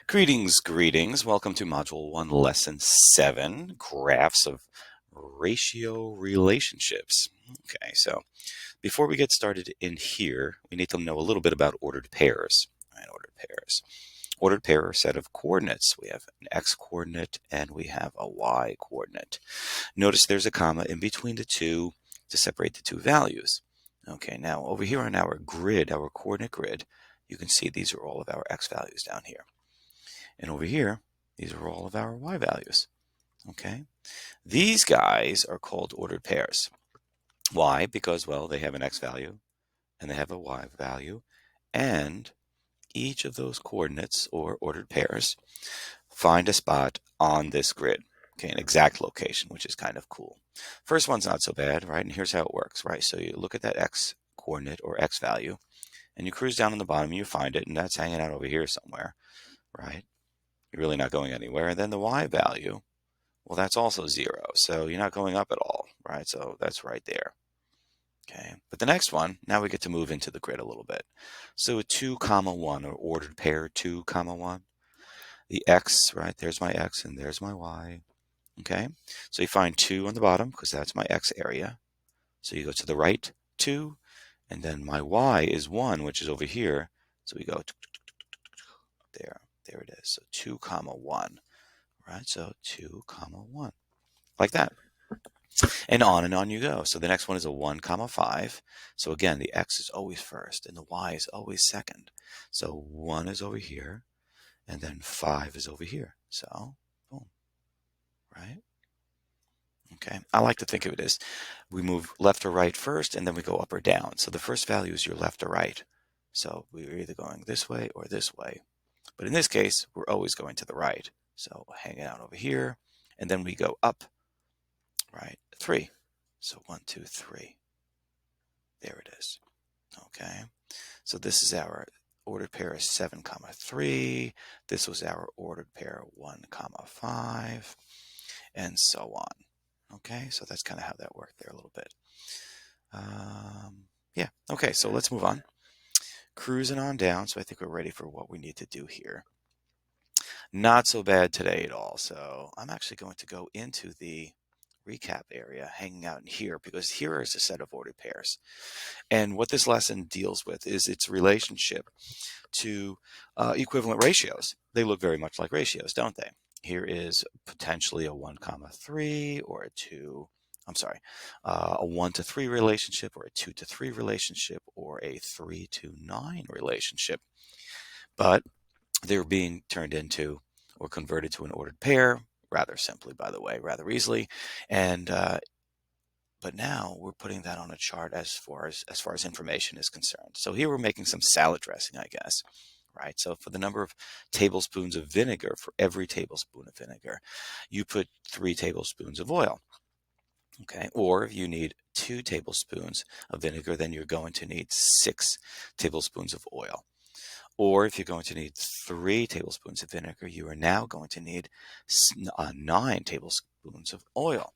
Greetings, greetings. Welcome to Module 1, Lesson 7, Graphs of Ratio Relationships. Okay, so before we get started in here, we need to know a little bit about ordered pairs. Right, ordered pairs. Ordered pair are a set of coordinates. We have an x-coordinate and we have a y-coordinate. Notice there's a comma in between the two to separate the two values. Okay, now over here on our grid, our coordinate grid, you can see these are all of our x values down here. And over here, these are all of our y values. Okay, these guys are called ordered pairs. Why? Because, well, they have an x value and they have a y value, and each of those coordinates or ordered pairs find a spot on this grid. Okay, an exact location, which is kind of cool. First one's not so bad, right? And here's how it works, right? So you look at that x coordinate or x value, and you cruise down on the bottom, and you find it, and that's hanging out over here somewhere, right? You're really not going anywhere. And then the y value, well, that's also 0. So you're not going up at all, right? So that's right there. Okay. But the next one, now we get to move into the grid a little bit. So a 2, 1, or ordered pair 2, 1. The x, right? There's my x and there's my y. Okay. So you find 2 on the bottom because that's my x area. So you go to the right 2, and then my y is 1, which is over here. So we go there. There it is. So 2, 1, right? So 2, 1, like that. And on you go. So the next one is a 1, 5. So again, the x is always first and the y is always second. So 1 is over here and then 5 is over here. So boom, right? Okay, I like to think of it as we move left or right first and then we go up or down. So the first value is your left or right. So we're either going this way or this way. But in this case, we're always going to the right. So hang out over here, and then we go up, right? 3. So 1, 2, 3. There it is. Okay. So this is our ordered pair is 7, 3. This was our ordered pair 1, 5, and so on. Okay. So that's kind of how that worked there a little bit. Yeah. Okay. So let's move on. Cruising on down. So I think we're ready for what we need to do here. Not so bad today at all. So I'm actually going to go into the recap area, hanging out in here, because here is a set of ordered pairs. And what this lesson deals with is its relationship to equivalent ratios. They look very much like ratios, don't they? Here is potentially a 1, 3 or a 2. I'm sorry, a 1 to 3 relationship or a 2 to 3 relationship or a 3 to 9 relationship. But they're being turned into or converted to an ordered pair rather simply, by the way, rather easily. And but now we're putting that on a chart as far as information is concerned. So here we're making some salad dressing, I guess. Right. So for the number of tablespoons of vinegar, for every tablespoon of vinegar, you put 3 tablespoons of oil. Okay. Or if you need 2 tablespoons of vinegar, then you're going to need 6 tablespoons of oil. Or if you're going to need 3 tablespoons of vinegar, you are now going to need 9 tablespoons of oil.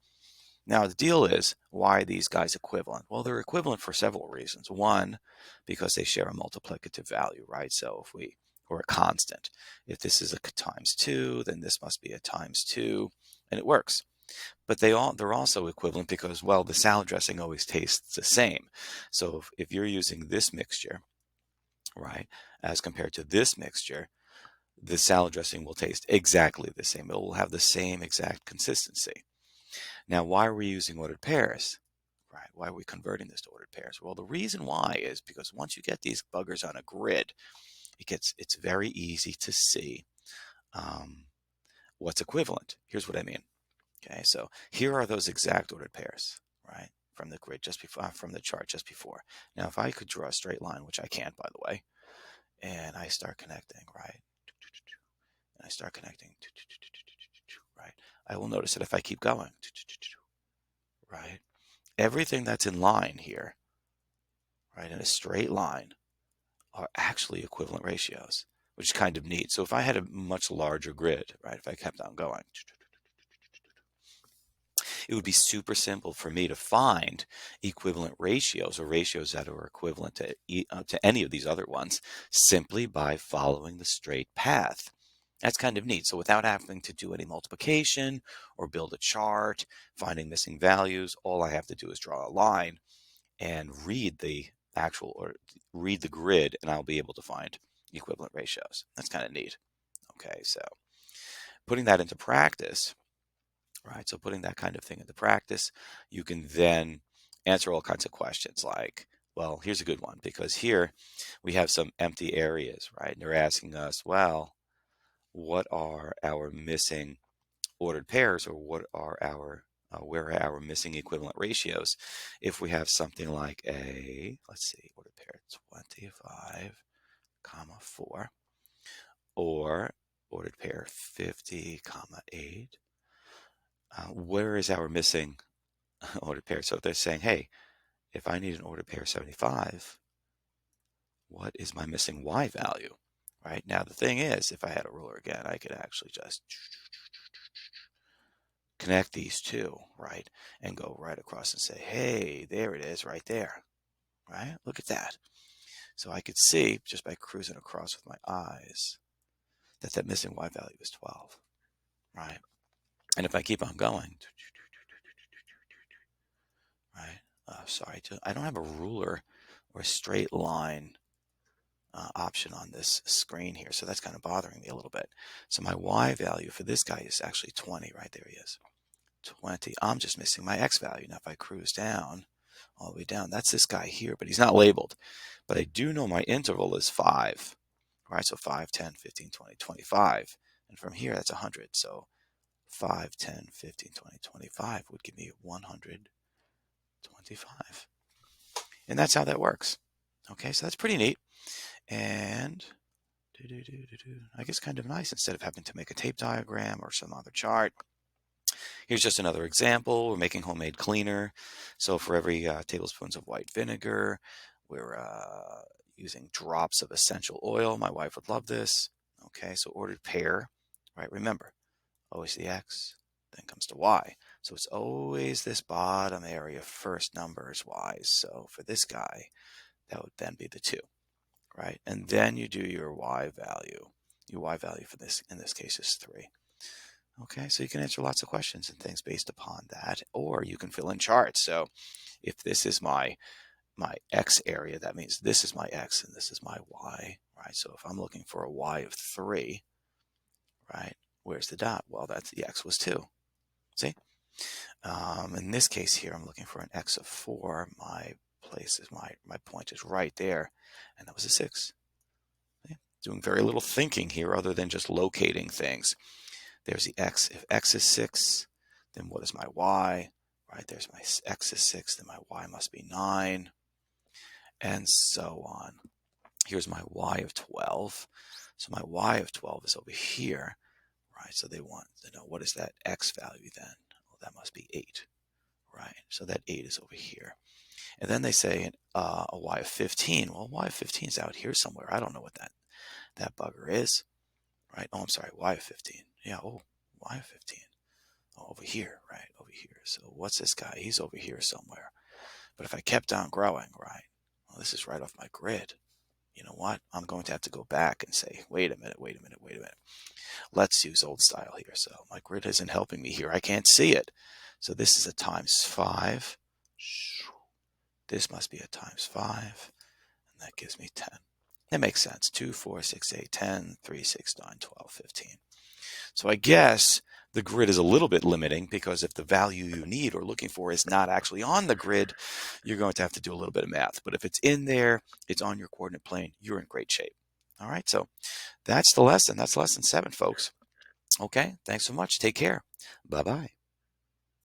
Now, the deal is, why are these guys equivalent? Well, they're equivalent for several reasons. One, because they share a multiplicative value, right? So or a constant. If this is a times 2, then this must be a times 2, and it works. But they're also equivalent because, well, the salad dressing always tastes the same. So if you're using this mixture, right, as compared to this mixture, the salad dressing will taste exactly the same. It will have the same exact consistency. Now, why are we using ordered pairs? Right? Why are we converting this to ordered pairs? Well, the reason why is because once you get these buggers on a grid, it's very easy to see what's equivalent. Here's what I mean. Okay, so here are those exact ordered pairs, right, from the grid just before, from the chart just before. Now, if I could draw a straight line, which I can't, by the way, and I start connecting, right, and I start connecting, right, I will notice that if I keep going, right, everything that's in line here, right, in a straight line, are actually equivalent ratios, which is kind of neat. So if I had a much larger grid, right, if I kept on going, it would be super simple for me to find equivalent ratios or ratios that are equivalent to any of these other ones simply by following the straight path. That's kind of neat. So without having to do any multiplication or build a chart, finding missing values, all I have to do is draw a line and read the actual or read the grid, and I'll be able to find equivalent ratios. That's kind of neat. Okay, so putting that into practice, right? So putting that kind of thing into practice, you can then answer all kinds of questions like, well, here's a good one, because here we have some empty areas, right? And they're asking us, well, what are our missing ordered pairs, or what are our where are our missing equivalent ratios if we have something like a, let's see, ordered pair 25 comma 4, or ordered pair 50 comma 8. Where is our missing ordered pair? So if they're saying, hey, if I need an ordered pair 75, what is my missing y value? Right now, the thing is, if I had a ruler again, I could actually just connect these two, right? And go right across and say, hey, there it is right there, right? Look at that. So I could see just by cruising across with my eyes that that missing y value is 12, right? And if I keep on going, right? Sorry, I don't have a ruler or a straight line option on this screen here. So that's kind of bothering me a little bit. So my y value for this guy is actually 20, right? There he is. 20. I'm just missing my x value. Now, if I cruise down, all the way down, that's this guy here, but he's not labeled. But I do know my interval is 5. All right, so 5, 10, 15, 20, 25. And from here, that's 100. So 5, 10, 15, 20, 25 would give me 125. And that's how that works. Okay, so that's pretty neat. And I guess kind of nice instead of having to make a tape diagram or some other chart. Here's just another example. We're making homemade cleaner. So for every tablespoons of white vinegar, we're using drops of essential oil. My wife would love this. Okay, so ordered pair, right? Remember, always the X, then comes to Y. So it's always this bottom area first number is Y's. So for this guy, that would then be the 2, right? And then you do your Y value. Your Y value for this, in this case, is 3. Okay, so you can answer lots of questions and things based upon that, or you can fill in charts. So if this is my X area, that means this is my X and this is my Y, right? So if I'm looking for a Y of 3, right, where's the dot? Well, that's the X was 2. See? In this case here, I'm looking for an X of 4. My place is my point is right there, and that was a 6. Okay? Doing very little thinking here other than just locating things. There's the X. If X is 6, then what is my Y? Right, there's my X is 6, then my Y must be 9, and so on. Here's my Y of 12. So my Y of 12 is over here, right? So they want to know, what is that X value then? Well, that must be 8, right? So that 8 is over here. And then they say a Y of 15. Well, Y of 15 is out here somewhere. I don't know what that bugger is, right? Oh, I'm sorry, Y of 15. Yeah, oh, Y of 15. Oh, over here, right? Over here. So what's this guy? He's over here somewhere. But if I kept on growing, right? Well, this is right off my grid. You know what? I'm going to have to go back and say, wait a minute. Let's use old style here. So my grid isn't helping me here. I can't see it. So this is a times 5. This must be a times 5. And that gives me 10. That makes sense. 2, 4, 6, 8, 10, 3, 6, 9, 12, 15. So I guess the grid is a little bit limiting, because if the value you need or looking for is not actually on the grid, you're going to have to do a little bit of math. But if it's in there, it's on your coordinate plane, you're in great shape. All right, so that's the lesson. That's lesson 7, folks. Okay, thanks so much. Take care. Bye-bye.